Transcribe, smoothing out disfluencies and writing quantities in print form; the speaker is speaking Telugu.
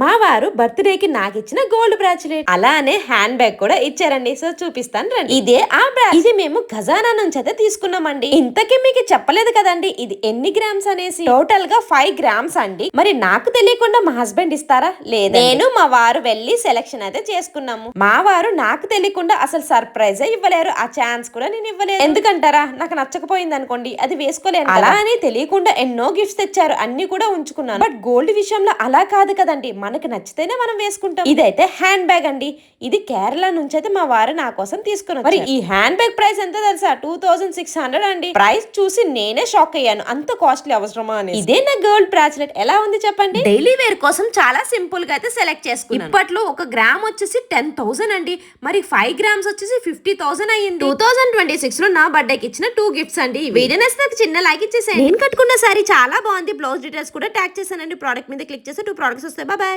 మా వారు బర్త్డేకి నాకు ఇచ్చిన గోల్డ్ బ్రాచ్లెట్, అలానే హ్యాండ్ బ్యాగ్ కూడా ఇచ్చారండి. సో చూపిస్తాను రండి. ఇదే ఆ బ్రాచ్. ఇది మేము ఖజానా నుంచి అయితే తీసుకున్నామండి. ఇంతకీ మీకు చెప్పలేదు కదండి ఇది ఎన్ని గ్రామ్స్ అనేసి. టోటల్ గా 5 గ్రామ్స్ అండి. మరి నాకు తెలియకుండా మా హస్బెండ్ ఇస్తారా? లేదా, నేను మా వారు వెళ్ళి సెలెక్షన్ అయితే చేసుకున్నాము. మా వారు నాకు తెలియకుండా అసలు సర్ప్రైజ్ ఇవ్వలేరు. ఆ ఛాన్స్ కూడా నేను ఇవ్వలేదు. ఎందుకంటారా, నాకు నచ్చకపోయింది అనుకోండి అది వేసుకోలేను. అలా అని తెలియకుండా ఎన్నో గిఫ్ట్స్ తెచ్చారు, అన్ని కూడా ఉంచుకున్నాను. బట్ గోల్డ్ విషయంలో అలా కాదు కదండి, మనకి నచ్చితేనే మనం వేసుకుంటాం. ఇదైతే హ్యాండ్ బ్యాగ్ అండి. ఇది కేరళ నుంచి అయితే మా వారు నా కోసం తీసుకుని. మరి ఈ హ్యాండ్ బ్యాగ్ ప్రైస్ ఎంత తెలుసా? 2600 అండి. ప్రైస్ చూసి నేనే షాక్ అయ్యాను, అంత కాస్ట్లీ అవసరమా అని. ఇదే నా గోల్డ్ బ్రాస్లెట్. ఎలా ఉంది చెప్పండి? డైలీ వేర్ కోసం చాలా సింపుల్ గా అయితే సెలెక్ట్ చేసుకున్నాను. ఇప్పట్లో 1 గ్రామ్ వచ్చేసి 10,000 అండి. మరి 5 గ్రామ్స్ వచ్చేసి 50,000 అయ్యింది. 2026 లో నా బర్త్డేకి ఇచ్చిన 2 గిఫ్ట్స్ అండి. వీడియో నచ్చితే నాకు చిన్న లైక్ ఇచ్చేసాను. నేను కట్టుకున్న సారీ చాలా బాగుంది. బ్లౌజ్ డీటెయిల్స్ కూడా ట్యాగ్ చేశానండి. ప్రోడక్ట్ మీద క్లిక్ చేస్తే 2 ప్రొడక్ట్స్ వస్తాయి. బాయ్.